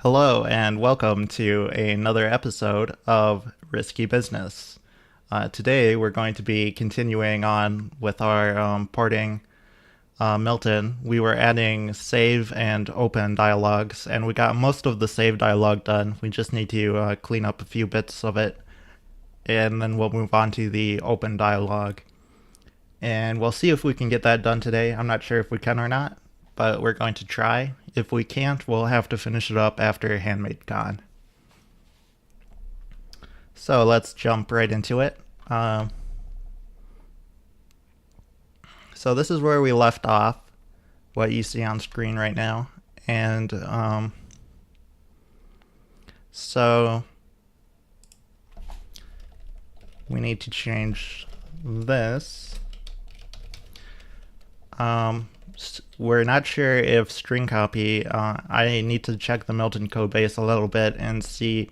Hello and welcome to another episode of Risky Business. Today we're going to be continuing on with our porting Milton. We were adding save and open dialogues, and we got most of the save dialogue done. We just need to clean up a few bits of it, and then we'll move on to the open dialogue. And we'll see if we can get that done today. I'm not sure if we can or not, but we're going to try. If we can't, we'll have to finish it up after Handmade Con. So let's jump right into it. So this is where we left off, what you see on screen right now. And so we need to change this. We're not sure if string copy, I need to check the Milton code base a little bit and see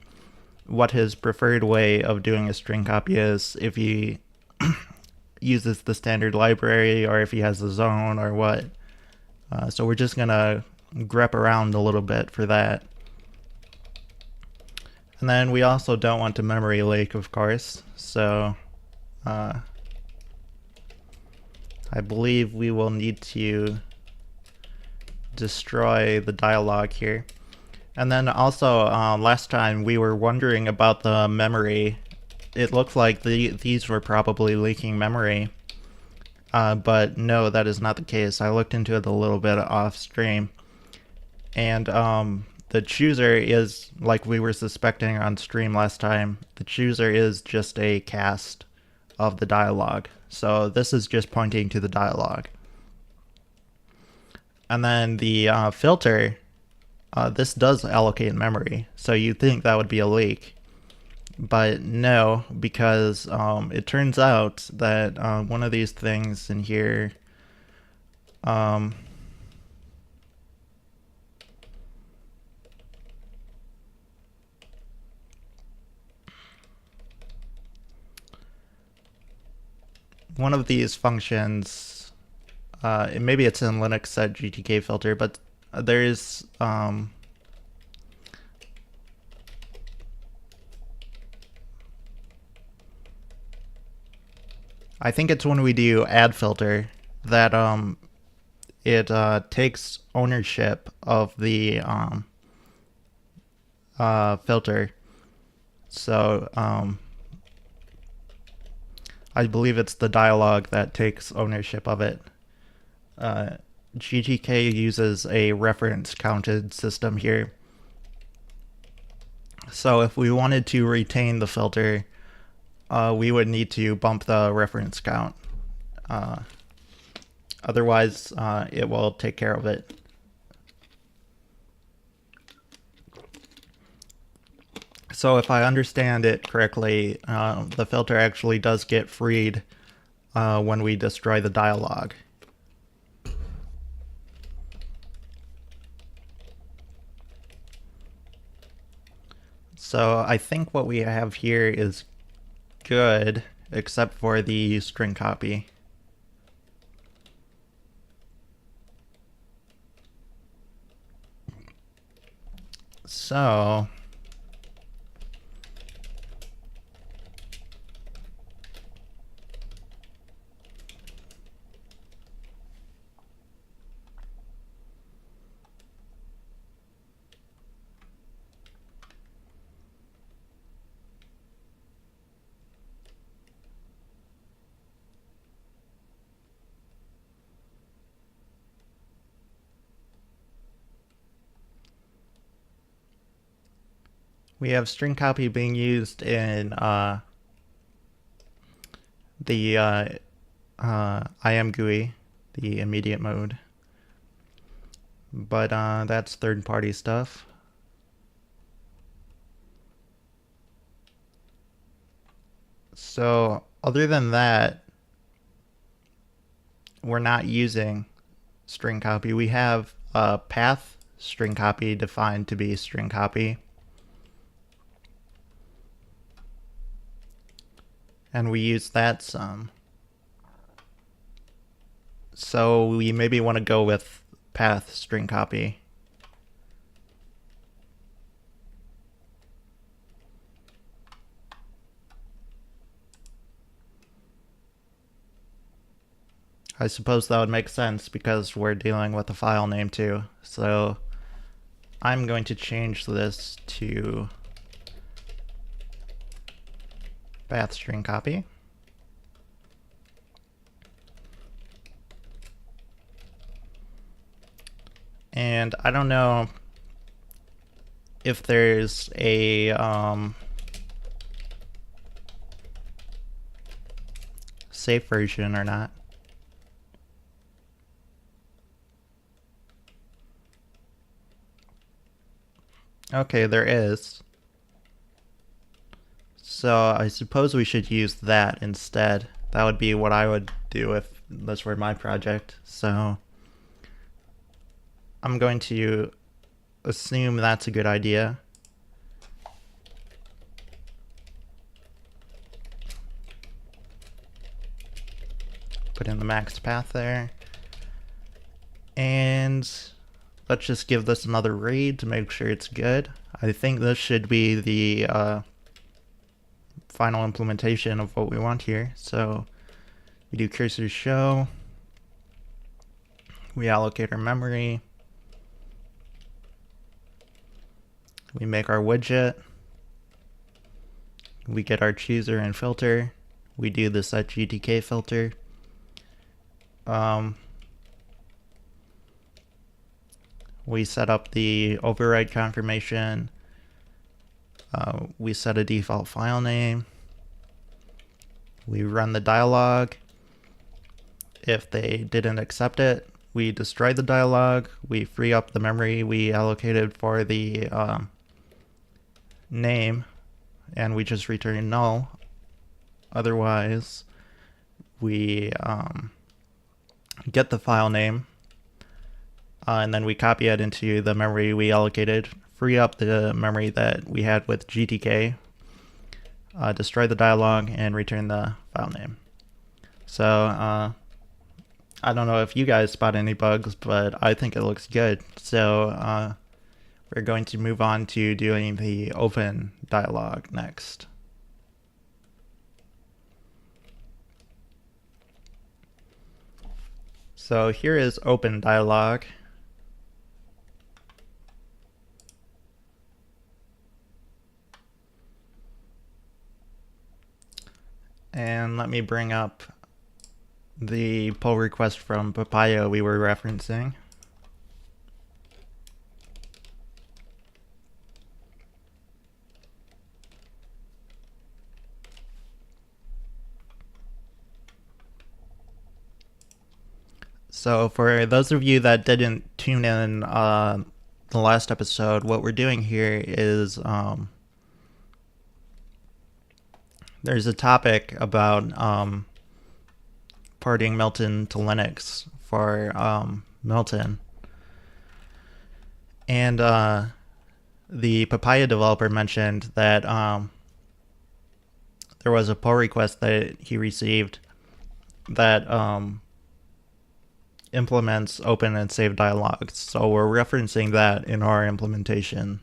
what his preferred way of doing a string copy is, if he uses the standard library or if he has a zone or what. So we're just gonna grep around a little bit for that. And then we also don't want to memory leak, of course, so I believe we will need to destroy the dialogue here. And then also, last time we were wondering about the memory. It looked like these were probably leaking memory, but no, that is not the case. I looked into it a little bit off stream, and the chooser is, like we were suspecting on stream last time, the chooser is just a cast of the dialogue. So this is just pointing to the dialogue. And then the filter, this does allocate memory, so you'd think that would be a leak. But no, because it turns out that one of these things in here, one of these functions, maybe it's in Linux set GTK filter, but there's I think it's when we do add filter that it takes ownership of the filter. So I believe it's the dialogue that takes ownership of it. GTK uses a reference counted system here. So if we wanted to retain the filter, we would need to bump the reference count. Otherwise, it will take care of it. So if I understand it correctly, the filter actually does get freed when we destroy the dialogue. So I think what we have here is good, except for the string copy. So we have string copy being used in the IM GUI, the immediate mode. But that's third-party stuff. So other than that, we're not using string copy. We have path string copy defined to be string copy. And we use that some. So we maybe want to go with path string copy. I suppose that would make sense because we're dealing with a file name too. So I'm going to change this to path string copy. And I don't know if there's a safe version or not. Okay, there is. So I suppose we should use that instead. That would be what I would do if this were my project. So I'm going to assume that's a good idea. Put in the max path there. And let's just give this another read to make sure it's good. I think this should be the final implementation of what we want here. So we do cursor show. We allocate our memory. We make our widget. We get our chooser and filter. We do the set GTK filter. We set up the override confirmation. We set a default file name. We run the dialog. If they didn't accept it, we destroy the dialog. We free up the memory we allocated for the name, and we just return null. Otherwise, we get the file name, and then we copy it into the memory we allocated, free up the memory that we had with GTK, destroy the dialog, and return the file name. So I don't know if you guys spot any bugs, but I think it looks good. So we're going to move on to doing the open dialog next. So here is open dialog. And let me bring up the pull request from Papaya we were referencing. So for those of you that didn't tune in the last episode, what we're doing here is there's a topic about porting Milton to Linux for Milton. And the Papaya developer mentioned that there was a pull request that he received that implements open and save dialogues. So we're referencing that in our implementation.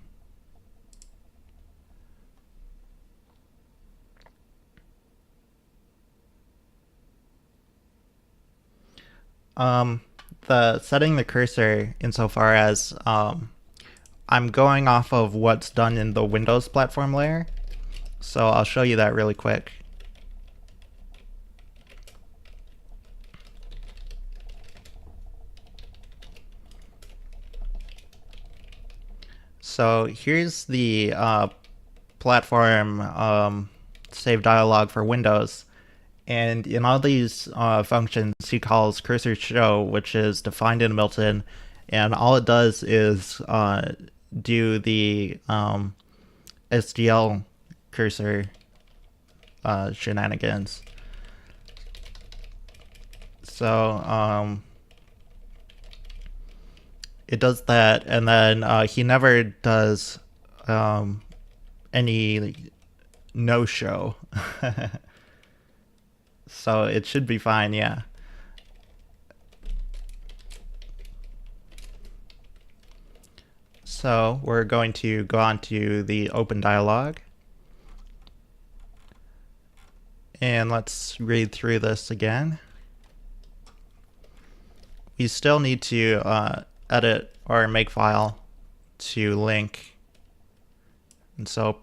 Setting the cursor insofar as I'm going off of what's done in the Windows platform layer. So I'll show you that really quick. So here's the platform save dialog for Windows. And in all these functions, he calls cursor show, which is defined in Milton. And all it does is do the SDL cursor shenanigans. So it does that, and then he never does any no-show. So it should be fine, yeah. So we're going to go on to the open dialog. And let's read through this again. we still need to edit our makefile to link. And so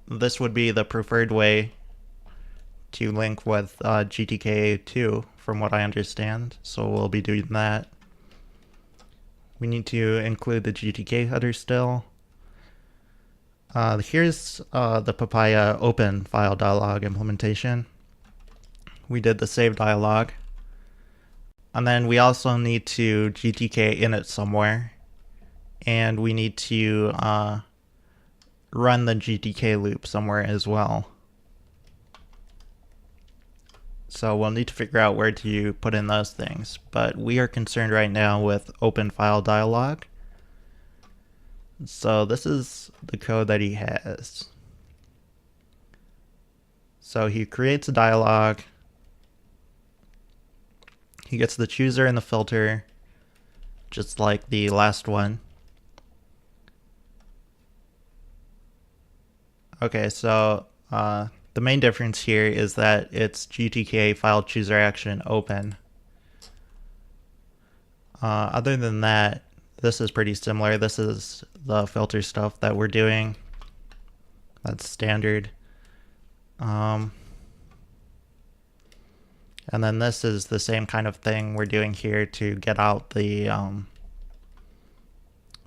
this would be the preferred way to link with GTK2 from what I understand. So we'll be doing that. We need to include the GTK header still. Here's the Papaya open file dialog implementation. We did the save dialog. And then we also need to GTK init somewhere. And we need to run the GTK loop somewhere as well. So we'll need to figure out where to put in those things. But we are concerned right now with open file dialog. So this is the code that he has. So he creates a dialog. He gets the chooser and the filter, just like the last one. Okay, so the main difference here is that it's GTK file chooser action open. Other than that, this is pretty similar. This is the filter stuff that we're doing. That's standard. And then this is the same kind of thing we're doing here to get out the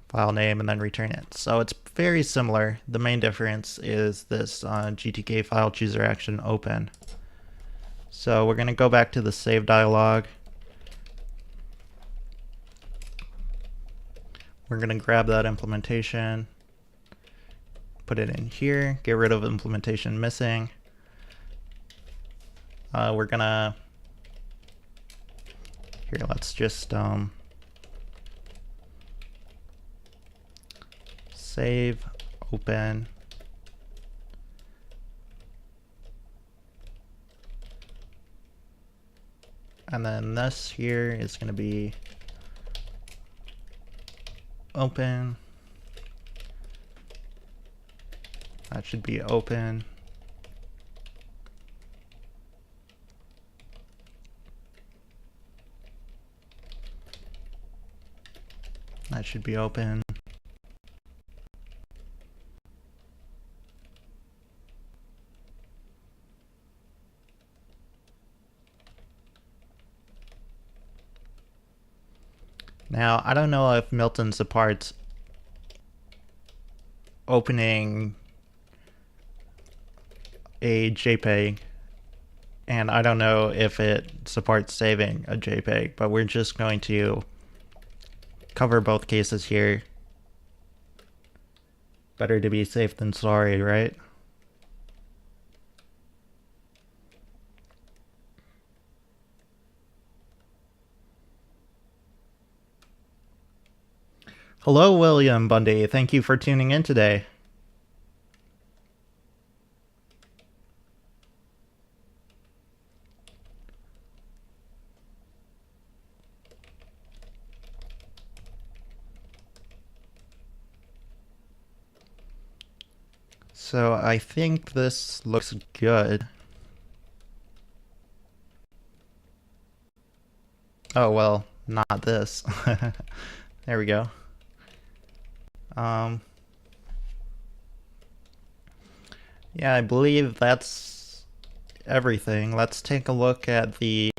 file name and then return it. So it's very similar. The main difference is this GTK file chooser action open. So we're going to go back to the save dialog. We're going to grab that implementation, put it in here, get rid of implementation missing. We're going to, here, let's just save, open, and then this here is going to be open. That should be open. That should be open. Now, I don't know if Milton supports opening a JPEG, and I don't know if it supports saving a JPEG, but we're just going to cover both cases here. Better to be safe than sorry, right? Hello, William Bundy. Thank you for tuning in today. So I think this looks good. Oh, well, not this. There we go. Yeah, I believe that's everything. Let's take a look at the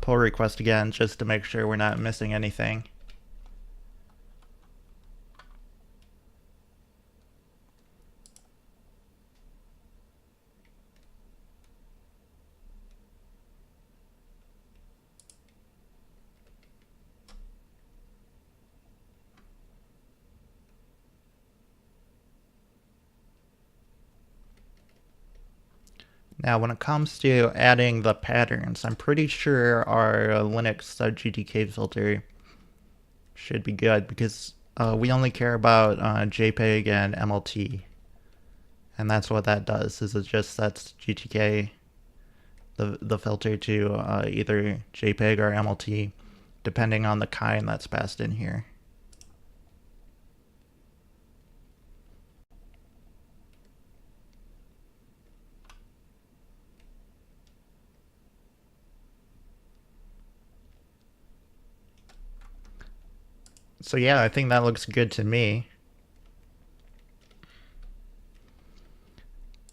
pull request again, just to make sure we're not missing anything. Now, when it comes to adding the patterns, I'm pretty sure our Linux GTK filter should be good because we only care about JPEG and MLT. And that's what that does, is it just sets GTK, the filter, to either JPEG or MLT, depending on the kind that's passed in here. So yeah, I think that looks good to me.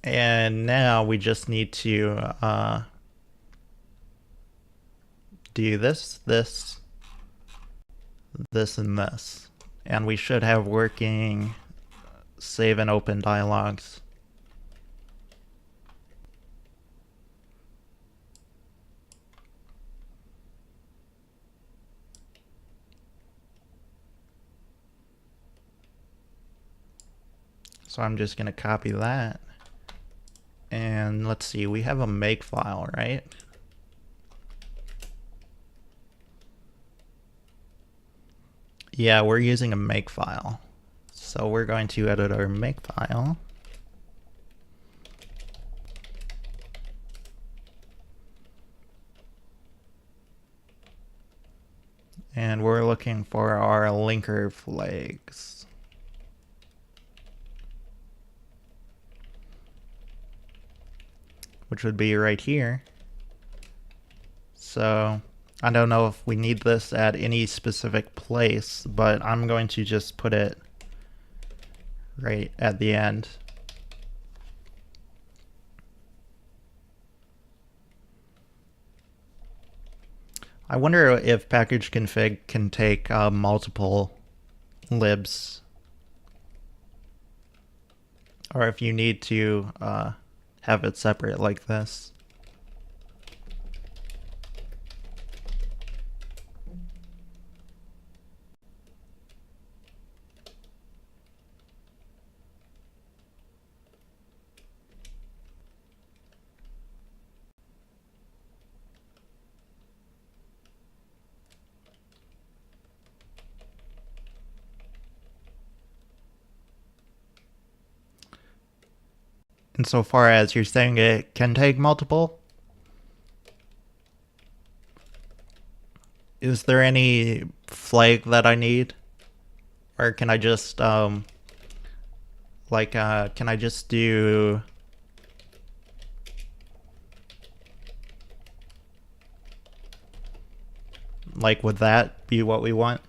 And now we just need to do this, this, and this. And we should have working save and open dialogues. So I'm just going to copy that. And let's see, we have a make file, right? Yeah, we're using a make file. So we're going to edit our make file. And we're looking for our linker flags. Which would be right here. So I don't know if we need this at any specific place, but I'm going to just put it right at the end. I wonder if package config can take multiple libs, or if you need to have it separate like this. Insofar as you're saying it can take multiple, is there any flag that I need? Or can I just, can I just do... Like, would that be what we want?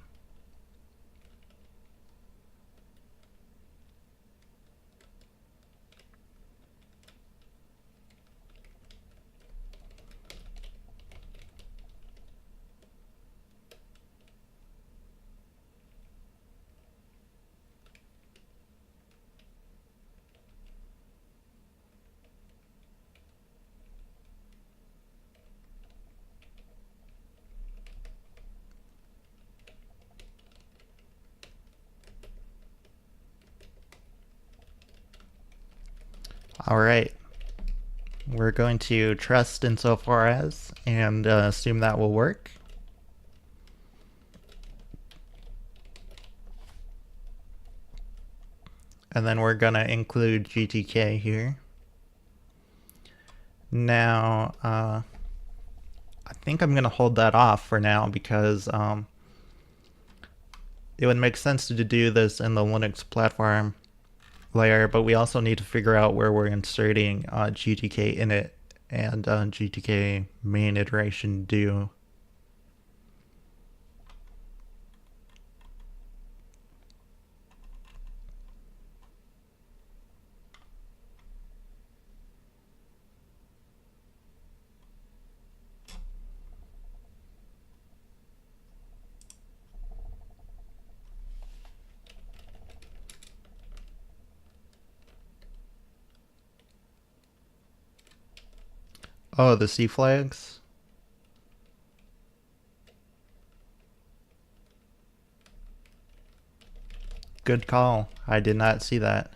Alright. We're going to trust insofar as and assume that will work. And then we're going to include GTK here. Now, I think I'm going to hold that off for now because it would make sense to do this in the Linux platform layer, but we also need to figure out where we're inserting GTK init and GTK main iteration do. Oh, the C flags? Good call. I did not see that.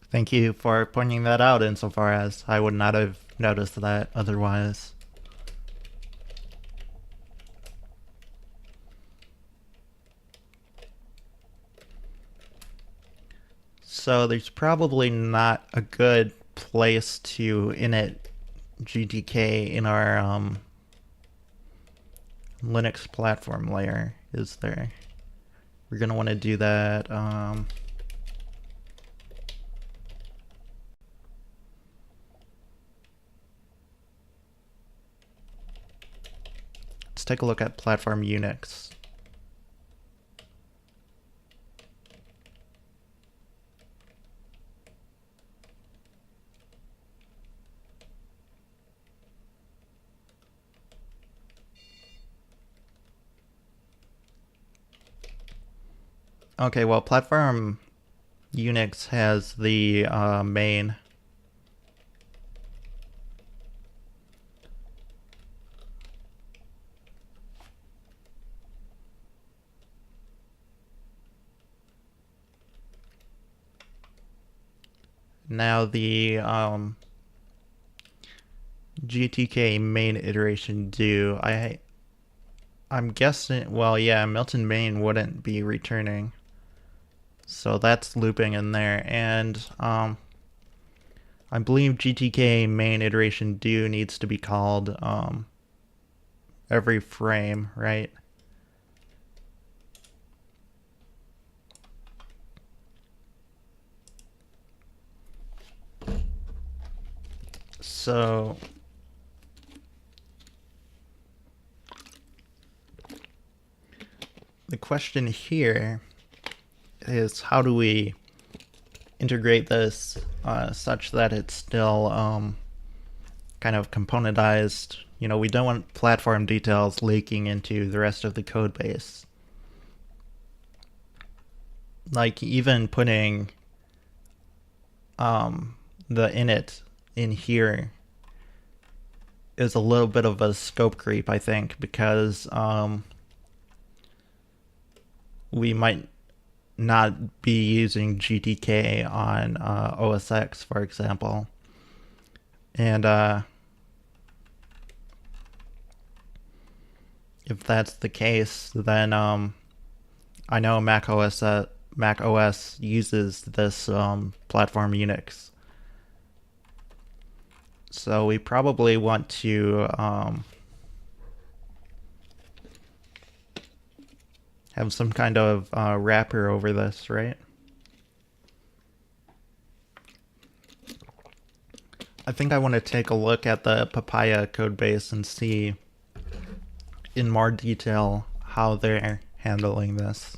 Thank you for pointing that out insofar as I would not have noticed that otherwise. So there's probably not a good place to init GTK in our Linux platform layer, is there? We're going to want to do that. Let's take a look at platform Unix. Okay, well, platform Unix has the main. Now the GTK main iteration do. I'm guessing, well, yeah, Milton Main wouldn't be returning. So that's looping in there, and I believe GTK main iteration do needs to be called every frame, right? So the question here is, how do we integrate this such that it's still kind of componentized? You know, we don't want platform details leaking into the rest of the code base. Like even putting the init in here is a little bit of a scope creep, I think, because we might not be using GTK on OS X, for example. And if that's the case, then I know Mac OS uses this platform Unix. So we probably want to have some kind of wrapper over this, right? I think I want to take a look at the Papaya codebase and see in more detail how they're handling this.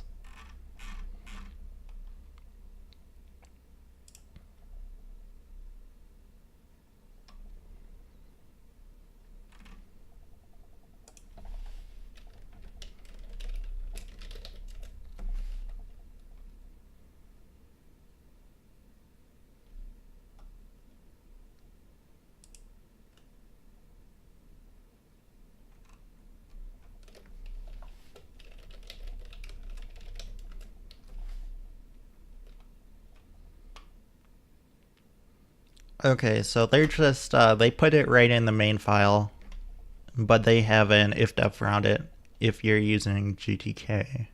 Okay, so they're just, they put it right in the main file, but they have an ifdef around it if you're using GTK.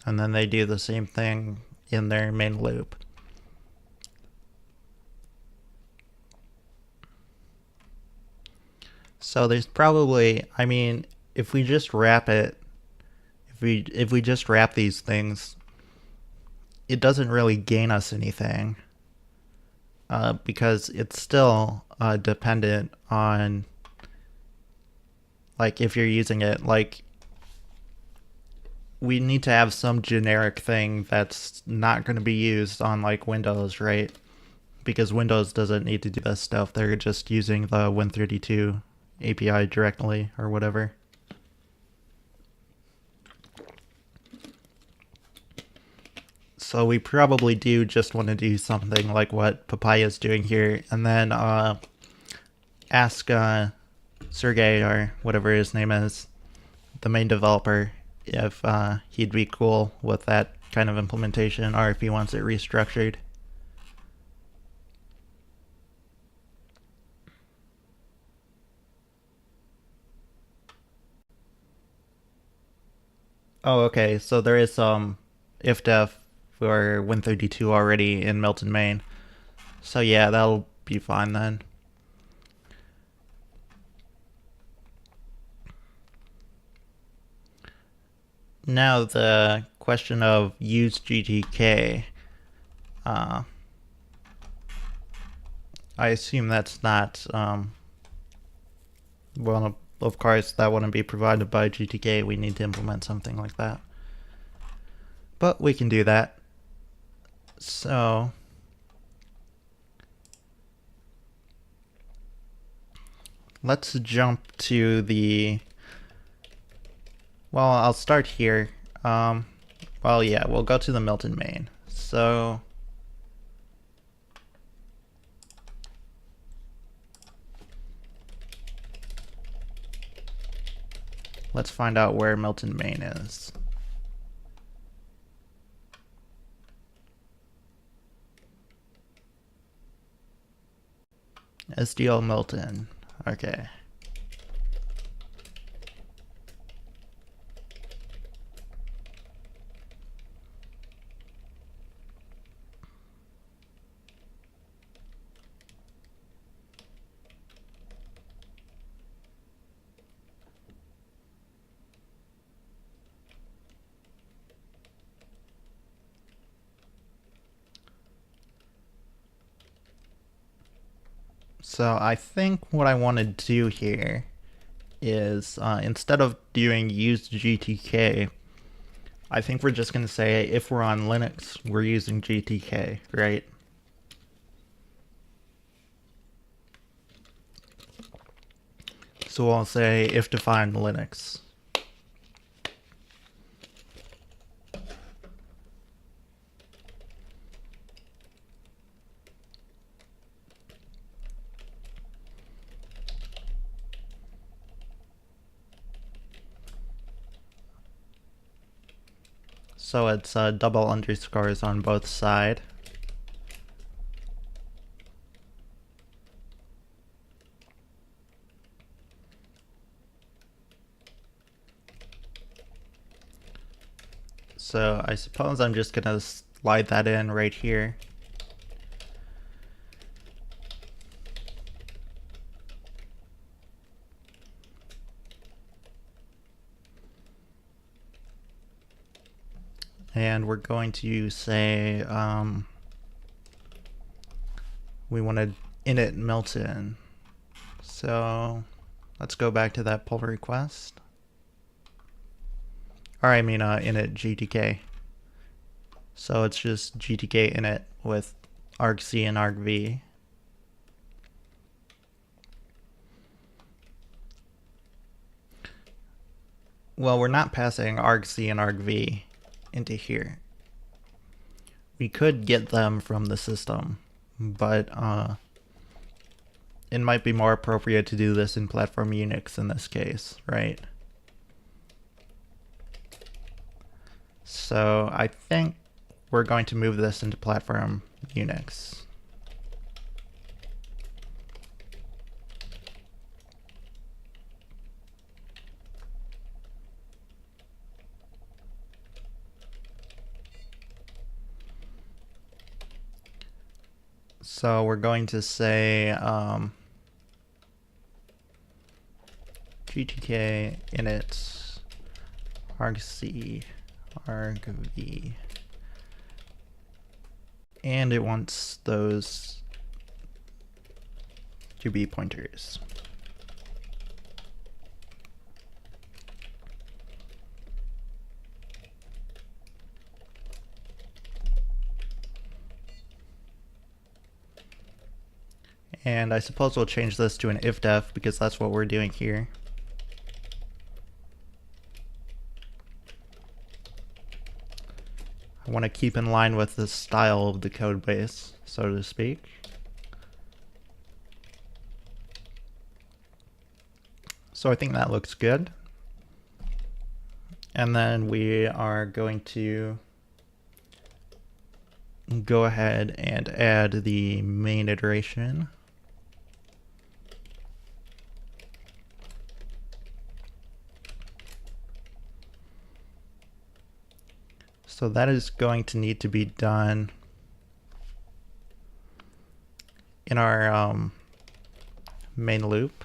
And then they do the same thing in their main loop. So there's probably, I mean, if we just wrap it, if we just wrap these things, it doesn't really gain us anything, because it's still dependent on, like, if you're using it, like, we need to have some generic thing that's not going to be used on, like, Windows, right? Because Windows doesn't need to do this stuff. They're just using the Win32 API directly or whatever. So we probably do just want to do something like what Papaya is doing here, and then ask Sergey, or whatever his name is, the main developer, if he'd be cool with that kind of implementation, or if he wants it restructured. Oh, okay, so there is some ifdef for Win32 already in Milton Main. So yeah, that'll be fine then. Now the question of use GTK. I assume that's not, well, of course that wouldn't be provided by GTK. We need to implement something like that. But we can do that. So let's jump to the, well, I'll start here. Well, yeah, we'll go to the Milton Main. So let's find out where Milton Main is. SDL Milton. Okay. So I think what I want to do here is instead of doing use GTK, I think we're just going to say if we're on Linux, we're using GTK, right? So I'll say if defined Linux. So it's double underscores on both sides. So I suppose I'm just going to slide that in right here. And we're going to say we want to init Milton. So let's go back to that pull request. Or I mean init GTK. So it's just GTK init with argc and argv. Well, we're not passing argc and argv into here. We could get them from the system, but it might be more appropriate to do this in platform Unix in this case, right? So I think we're going to move this into platform Unix. So we're going to say GTK init argc argv, and it wants those to be pointers. And I suppose we'll change this to an ifdef because that's what we're doing here. I want to keep in line with the style of the code base, so to speak. So I think that looks good. And then we are going to go ahead and add the main iteration. So that is going to need to be done in our main loop.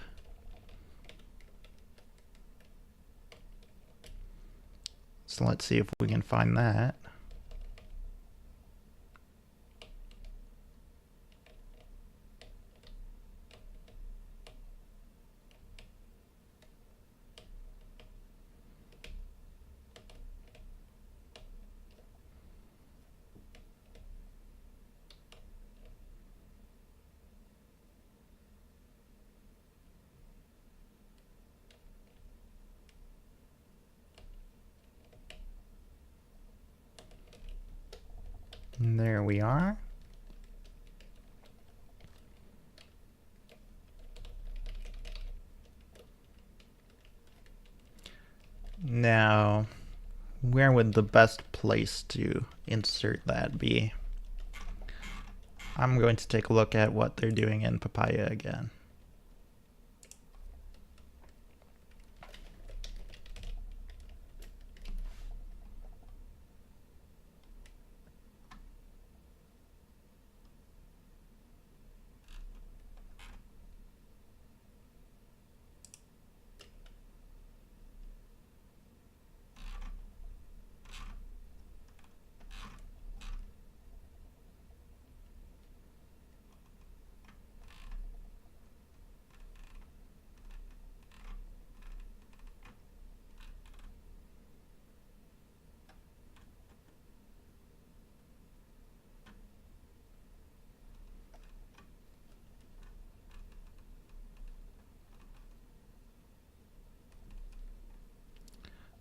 So let's see if we can find that. And there we are. Now, where would the best place to insert that be? I'm going to take a look at what they're doing in Papaya again.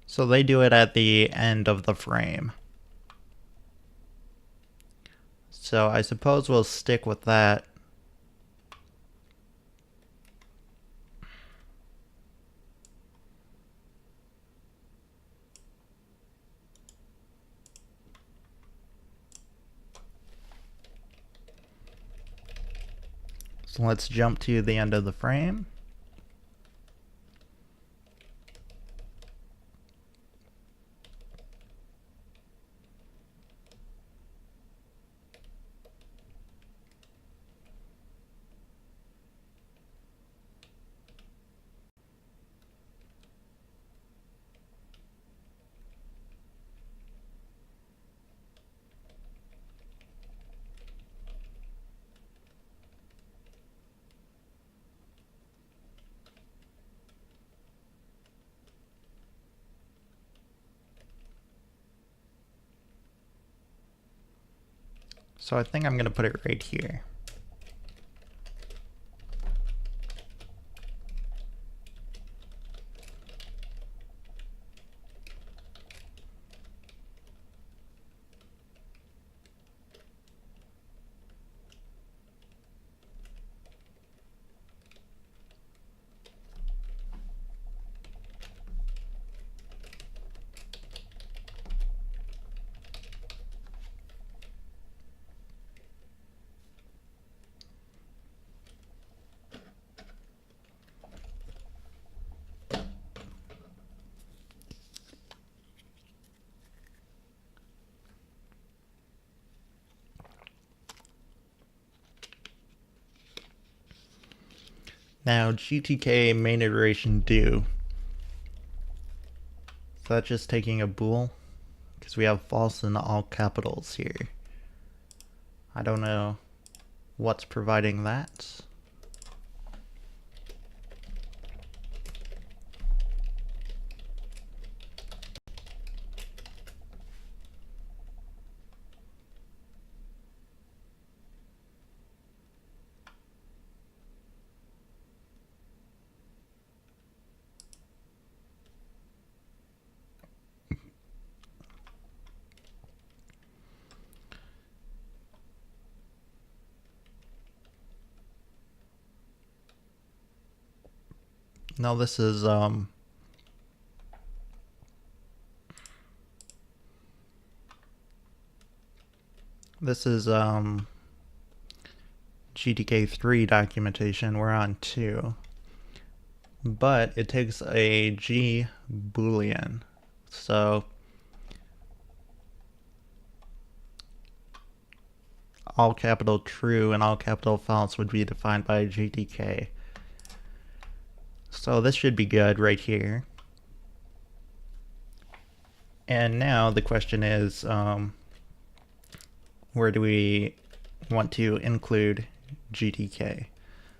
So they do it at the end of the frame. So I suppose we'll stick with that. So let's jump to the end of the frame. So I think I'm going to put it right here. Now GTK main iteration do. So that's just taking a bool, because we have false in all capitals here. I don't know what's providing that. Now this is GTK3 documentation. We're on 2. But it takes a G boolean. So all capital true and all capital false would be defined by GTK. So this should be good right here. And now the question is, where do we want to include GTK?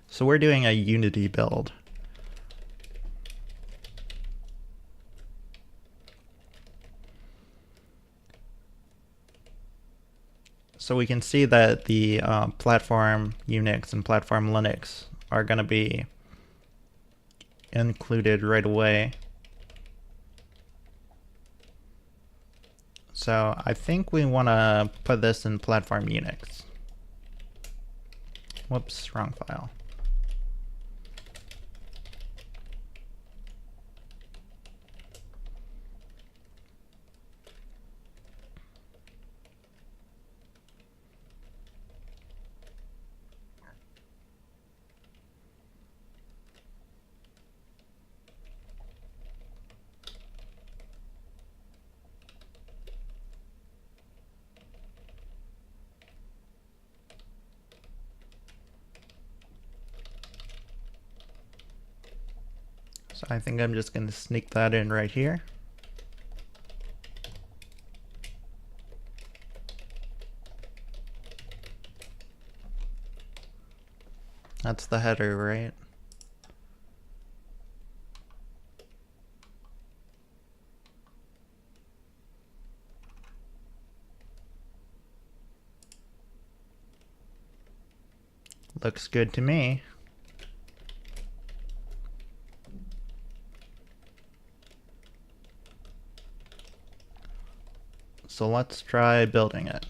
So we're doing a Unity build. So we can see that the platform Unix and platform Linux are going to be included right away. So I think we want to put this in platform Unix. Whoops, wrong file. So I think I'm just going to sneak that in right here. That's the header, right? Looks good to me. So let's try building it.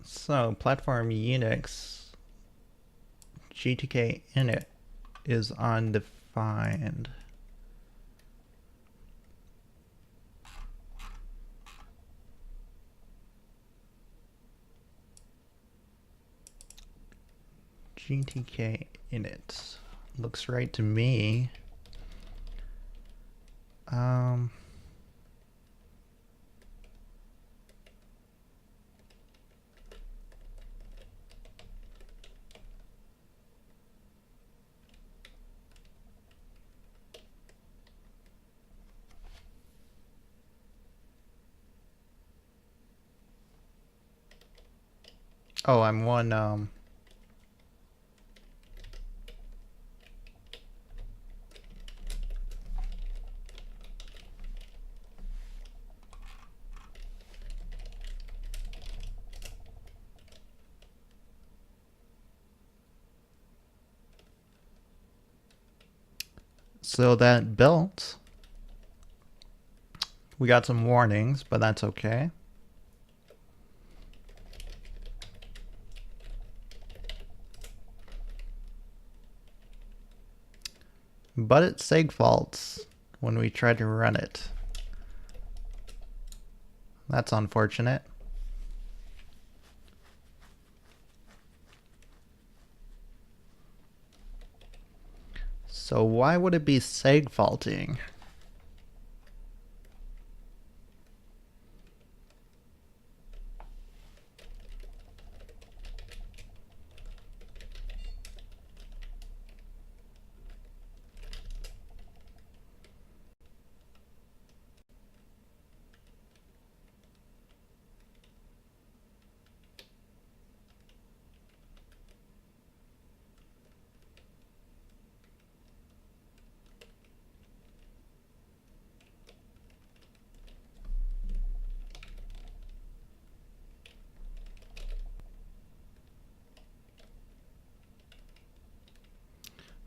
So platform Unix GTK init is undefined. GTK init looks right to me. Oh, I'm one so that built. We got some warnings, but that's okay. But it seg faults when we try to run it. That's unfortunate. So why would it be seg faulting?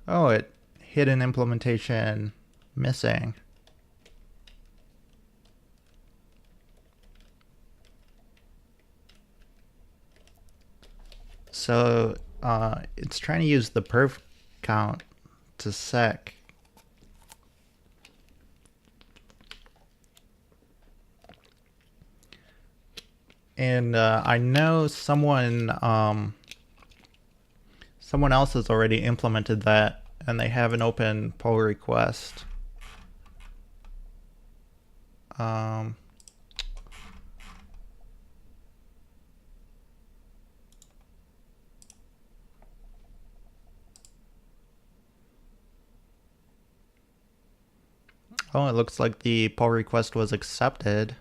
Oh, it hid an implementation missing. So it's trying to use the perf count to sec And I know someone else has already implemented that, and they have an open pull request. Um, oh, it looks like the pull request was accepted.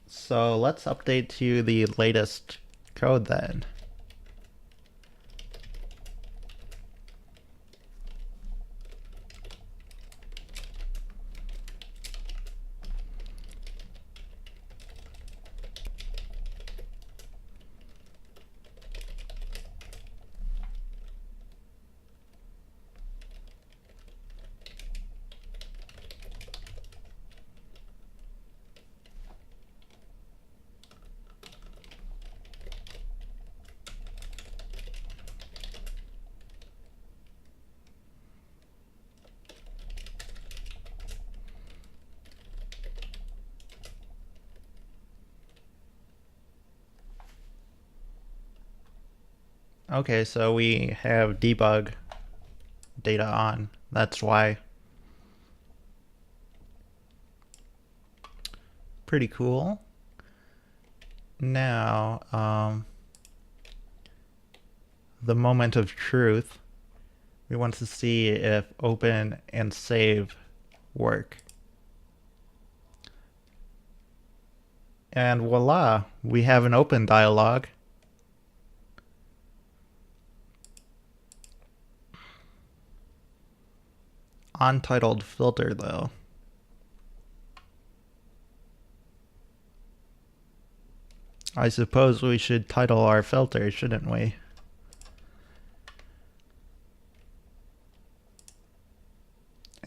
So let's update to the latest code then. Okay, so we have debug data on. That's why. Pretty cool. Now, the moment of truth. We want to see if open and save work. And voila, we have an open dialog. Untitled filter though. I suppose we should title our filter, shouldn't we?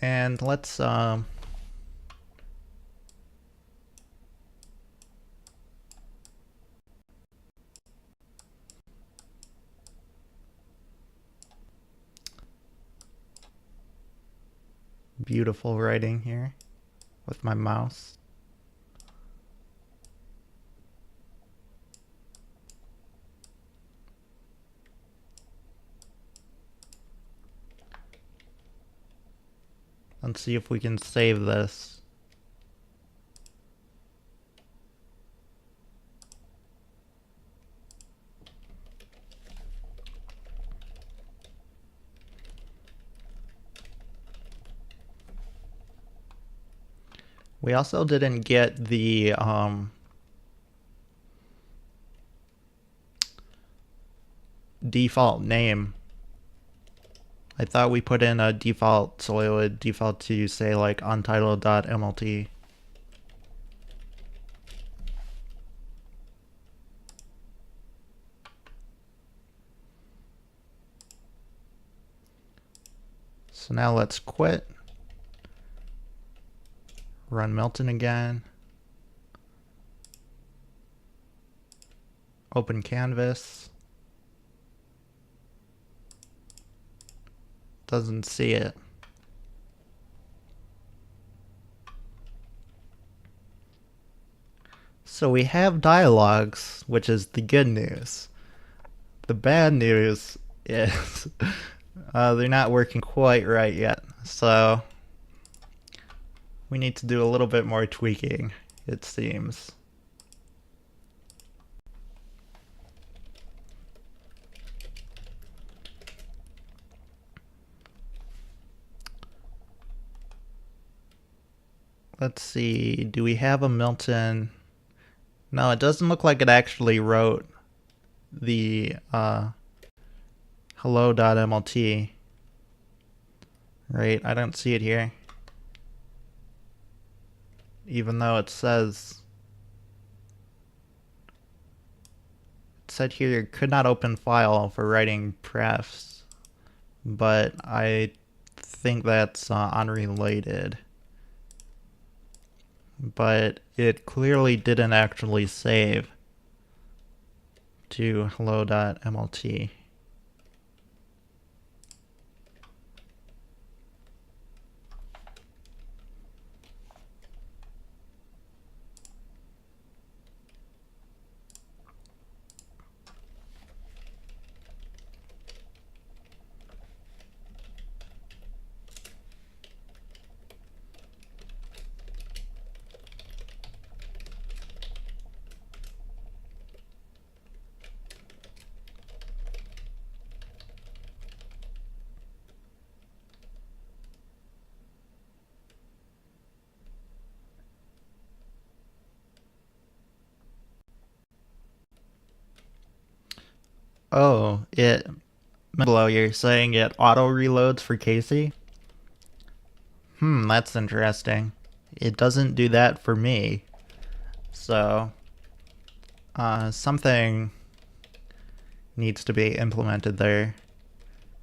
And let's beautiful writing here with my mouse. Let's see if we can save this. We also didn't get the default name. I thought we put in a default, so it would default to say like untitled.mlt. So now let's quit. Run Milton again. Open Canvas. Doesn't see it. So we have dialogues, which is the good news. The bad news is they're not working quite right yet. So we need to do a little bit more tweaking, it seems. Let's see, do we have a Milton? No, it doesn't look like it actually wrote the hello.mlt. Right, I don't see it here. Even though it said here could not open file for writing prefs, but I think that's unrelated. But it clearly didn't actually save to hello.mlt. Oh, it below you're saying it auto reloads for Casey? That's interesting. It doesn't do that for me. So, something needs to be implemented there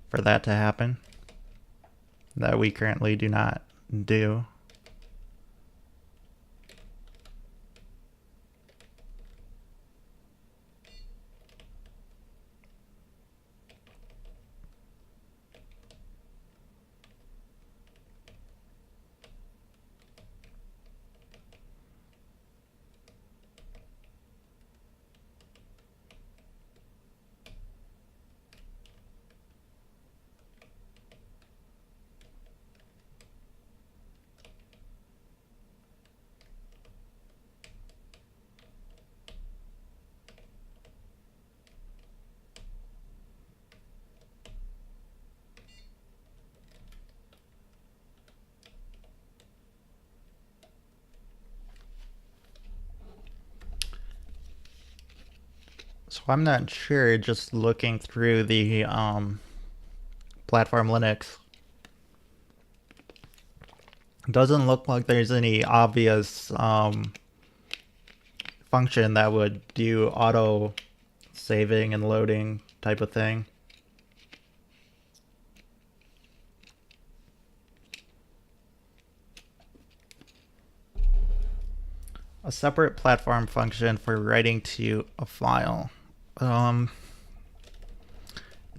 for that to happen that we currently do not do. So I'm not sure, just looking through the platform Linux, it doesn't look like there's any obvious function that would do auto saving and loading type of thing. A separate platform function for writing to a file. It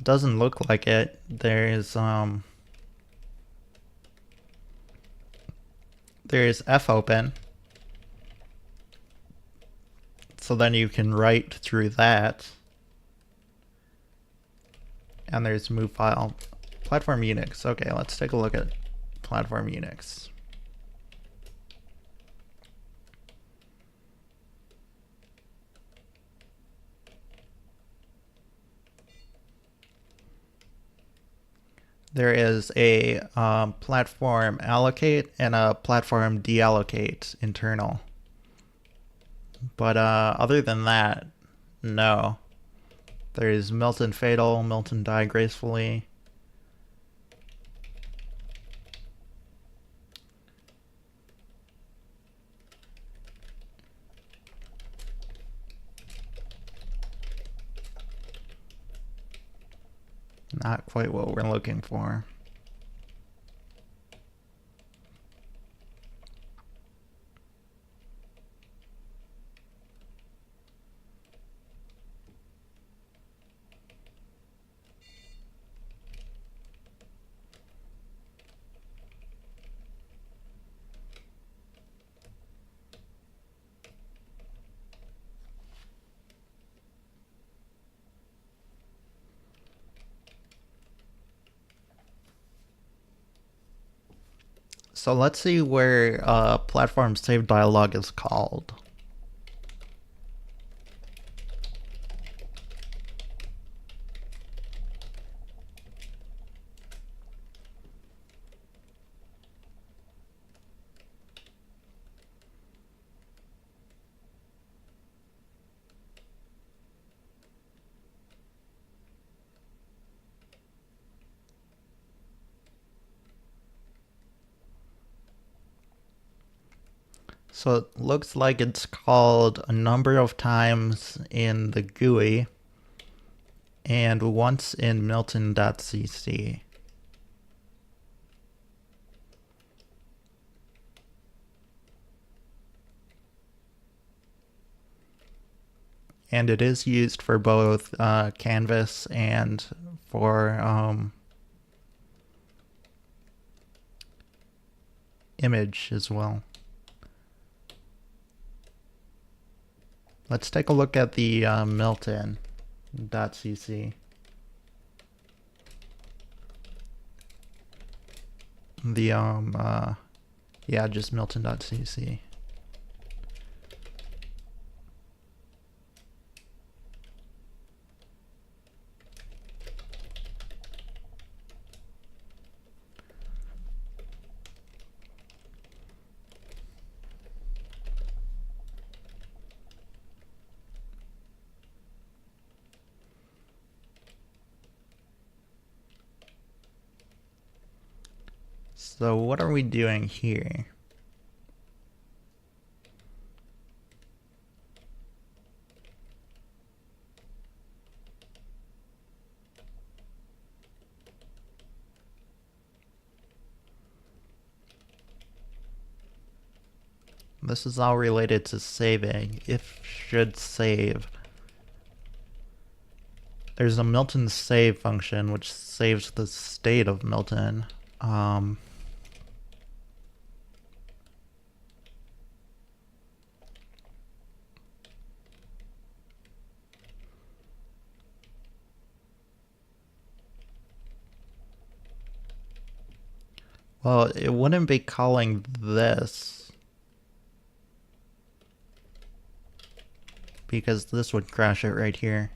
doesn't look like it. There's fopen. So then you can write through that. And there's move file. Platform Unix. Okay, let's take a look at Platform Unix. There is a platform allocate and a platform deallocate internal. But other than that, no. There's Milton Fatal, Milton Die Gracefully. Not quite what we're looking for. So let's see where platform save dialog is called. So it looks like it's called a number of times in the GUI and once in Milton.cc. And it is used for both Canvas and for image as well. Let's take a look at the Milton.cc. The yeah, just Milton.cc. So what are we doing here? This is all related to saving. If should save. There's a Milton save function which saves the state of Milton. Well, it wouldn't be calling this because this would crash it right here.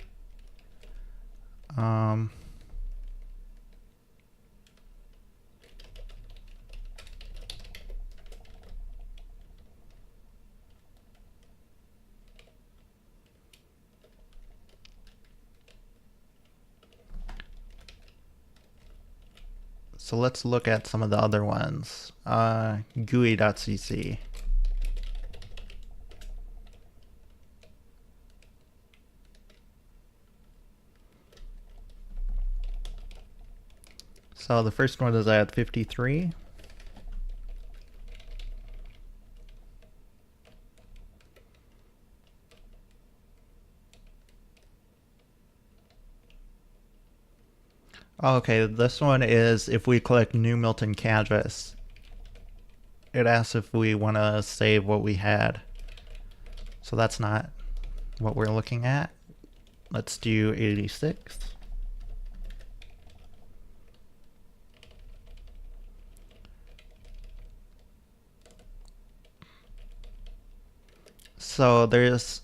So let's look at some of the other ones. GUI.cc. So the first one is at 53. Okay, this one is if we click New Milton Canvas, it asks if we want to save what we had. So that's not what we're looking at. Let's do 86. So there's,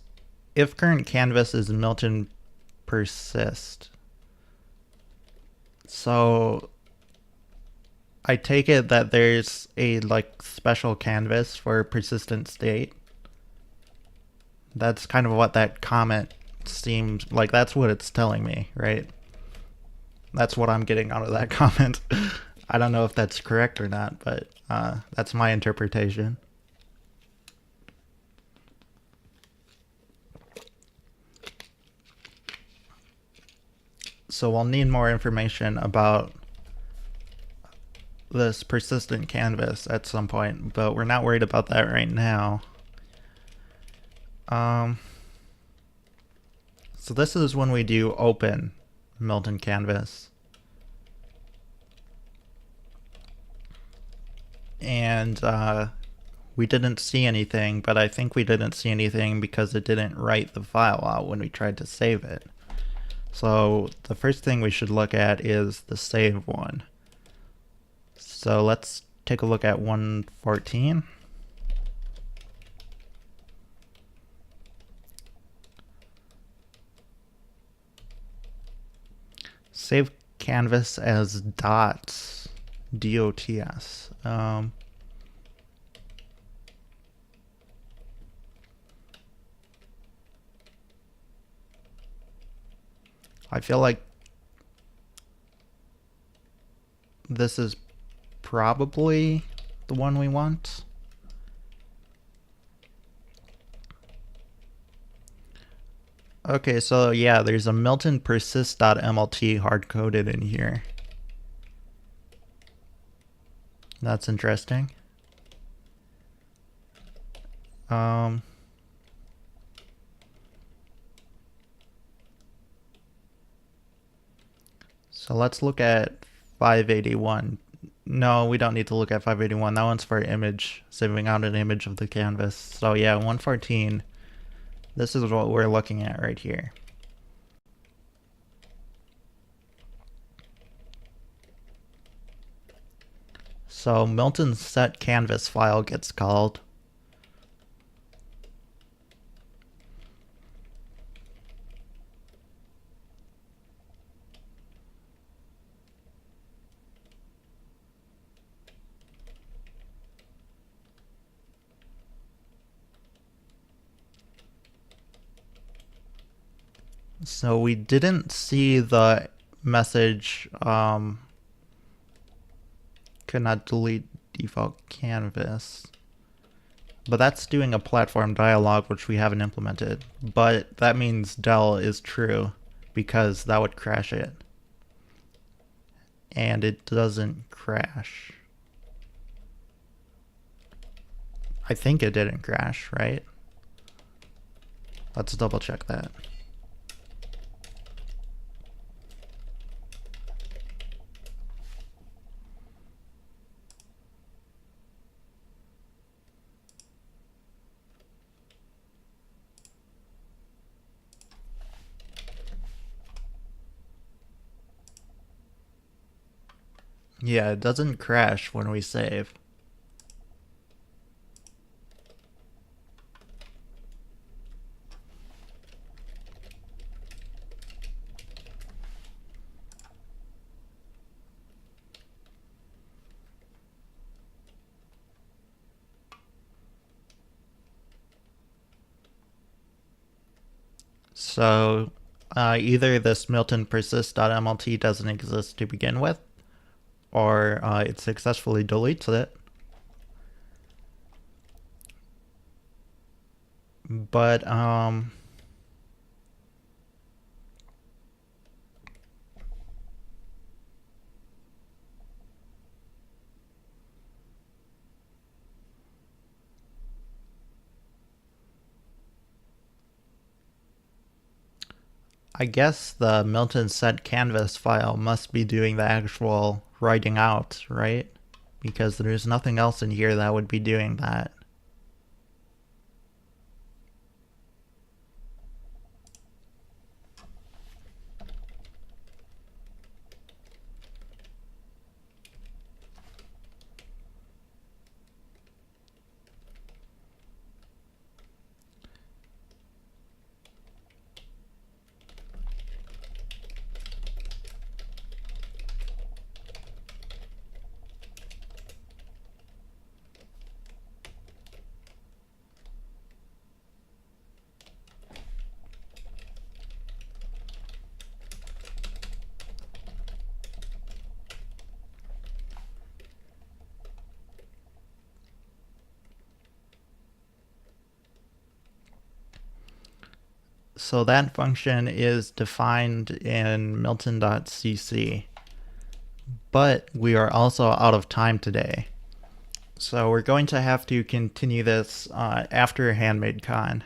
if current canvas is Milton persist. So I take it that there's a like special canvas for persistent state. That's kind of what that comment seems like. That's what it's telling me, right? That's what I'm getting out of that comment. I don't know if that's correct or not, but that's my interpretation. So we'll need more information about this persistent canvas at some point, but we're not worried about that right now. So this is when we do open Milton Canvas. And we didn't see anything, but I think we didn't see anything because it didn't write the file out when we tried to save it. So the first thing we should look at is the save one. So let's take a look at 114. Save canvas as dots, DOTS. I feel like this is probably the one we want. Okay, so yeah, there's a Milton persist.mlt hard-coded in here. That's interesting. So let's look at 581. No, we don't need to look at 581. That one's for image, saving out an image of the canvas. So yeah, 114. This is what we're looking at right here. So Milton's set canvas file gets called. So we didn't see the message could not delete default canvas. But that's doing a platform dialog, which we haven't implemented. But that means del is true, because that would crash it. And it doesn't crash. I think it didn't crash, right? Let's double check that. Yeah, it doesn't crash when we save. So either this Milton persist.mlt doesn't exist to begin with, or it successfully deletes it. But I guess the Milton set canvas file must be doing the actual writing out, right? Because there's nothing else in here that would be doing that. So that function is defined in Milton.cc, but we are also out of time today. So we're going to have to continue this after HandmadeCon.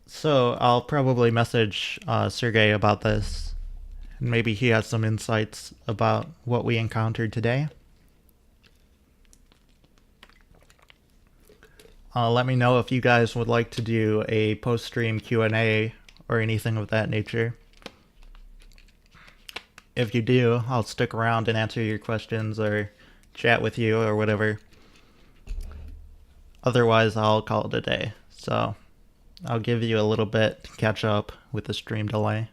So I'll probably message Sergey about this, and maybe he has some insights about what we encountered today. Let me know if you guys would like to do a post-stream Q&A or anything of that nature. If you do, I'll stick around and answer your questions or chat with you or whatever. Otherwise, I'll call it a day. So I'll give you a little bit to catch up with the stream delay.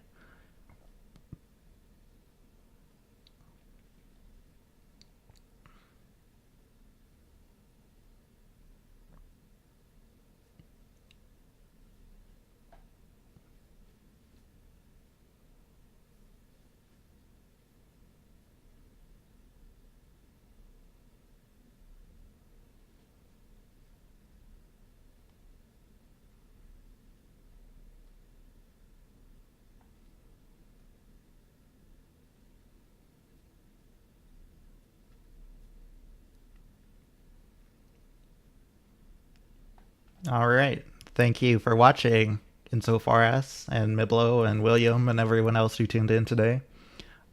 All right. Thank you for watching, insofar as, and Miblo and William and everyone else who tuned in today.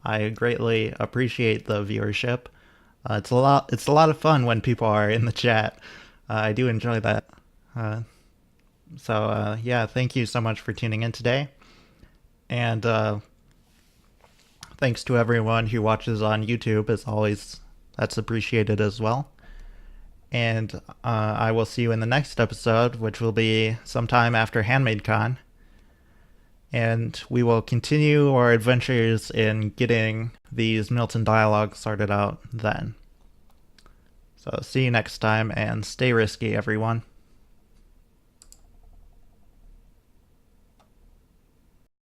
I greatly appreciate the viewership. It's a lot of fun when people are in the chat. I do enjoy that. So yeah, thank you so much for tuning in today. And thanks to everyone who watches on YouTube. As always, that's appreciated as well. And I will see you in the next episode, which will be sometime after HandmadeCon. And we will continue our adventures in getting these Milton dialogues sorted out then. So see you next time, and stay risky, everyone.